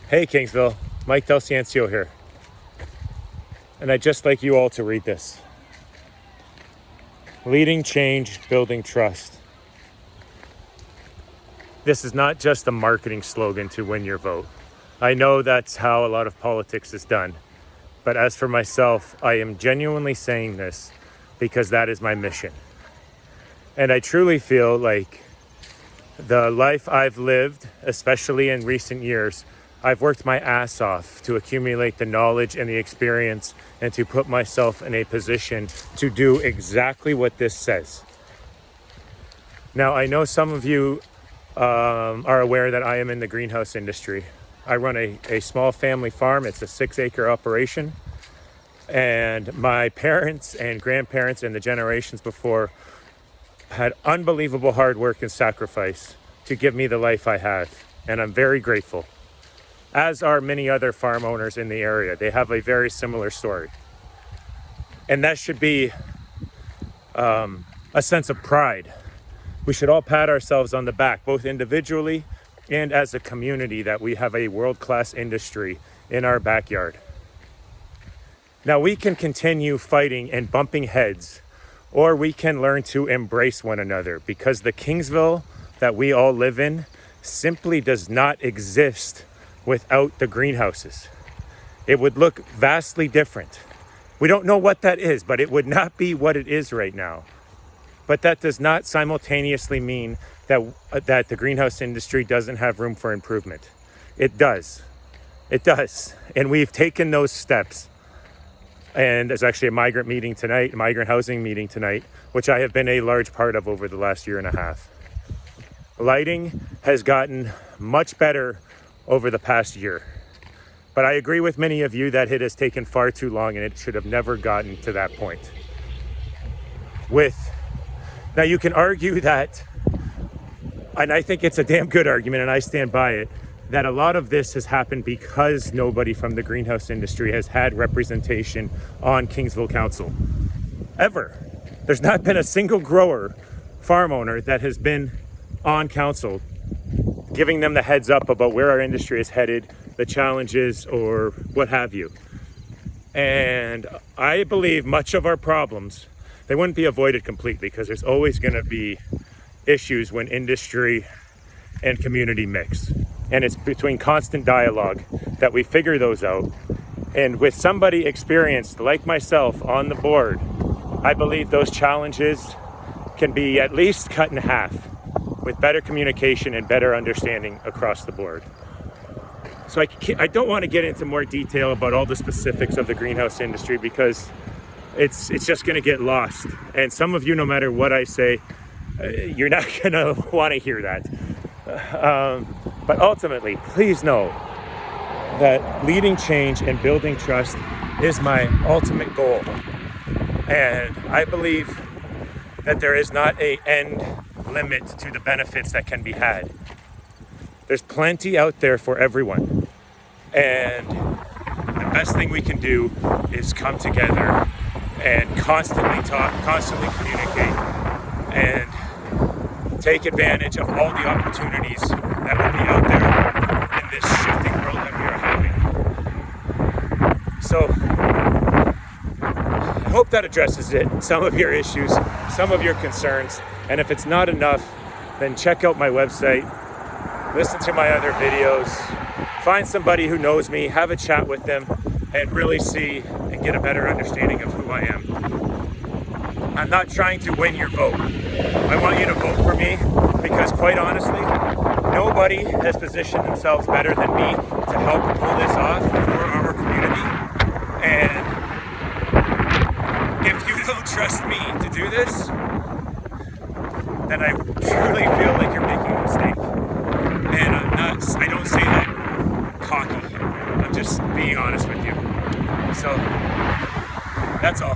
Hey Kingsville, Mike Del Ciencio here. And I'd just like you all to read this. Leading change, building trust. This is not just a marketing slogan to win your vote. I know that's how a lot of politics is done. But as for myself, I am genuinely saying this because that is my mission. And I truly feel like the life I've lived, especially in recent years, I've worked my ass off to accumulate the knowledge and the experience and to put myself in a position to do exactly what this says. Now, I know some of you are aware that I am in the greenhouse industry. I run a small family farm. It's a 6-acre operation. And my parents and grandparents and the generations before had unbelievable hard work and sacrifice to give me the life I have. And I'm very grateful. As are many other farm owners in the area. They have a very similar story. And that should be a sense of pride. We should all pat ourselves on the back, both individually and as a community, that we have a world-class industry in our backyard. Now, we can continue fighting and bumping heads, or we can learn to embrace one another, because the Kingsville that we all live in simply does not exist without the greenhouses. It would look vastly different. We don't know what that is, but it would not be what it is right now. But that does not simultaneously mean that the greenhouse industry doesn't have room for improvement. It does. It does. And we've taken those steps. And there's actually a migrant housing meeting tonight, which I have been a large part of over the last year and a half. Lighting has gotten much better over the past year. But I agree with many of you that it has taken far too long and it should have never gotten to that point. Now you can argue that, and I think it's a damn good argument and I stand by it, that a lot of this has happened because nobody from the greenhouse industry has had representation on Kingsville Council. Ever. There's not been a single grower, farm owner that has been on council giving them the heads up about where our industry is headed, the challenges, or what have you. And I believe much of our problems, they wouldn't be avoided completely, because there's always going to be issues when industry and community mix. And it's between constant dialogue that we figure those out. And with somebody experienced like myself on the board, I believe those challenges can be at least cut in half with better communication and better understanding across the board. So I don't want to get into more detail about all the specifics of the greenhouse industry, because it's just going to get lost. And some of you, no matter what I say, you're not going to want to hear that. But ultimately, please know that leading change and building trust is my ultimate goal. And I believe that there is not an end limit to the benefits that can be had. There's plenty out there for everyone. And the best thing we can do is come together and constantly talk, constantly communicate, and take advantage of all the opportunities that will be out there in this shifting world that we are having. So I hope that addresses some of your issues, some of your concerns. And if it's not enough, then check out my website, listen to my other videos, find somebody who knows me, have a chat with them, and really see and get a better understanding of who I am. I'm not trying to win your vote. I want you to vote for me because, quite honestly, nobody has positioned themselves better than me to help pull this off for our community. And if you don't trust me to do this, then I truly feel like you're making a mistake. And I don't say that cocky. I'm just being honest with you. So, that's all.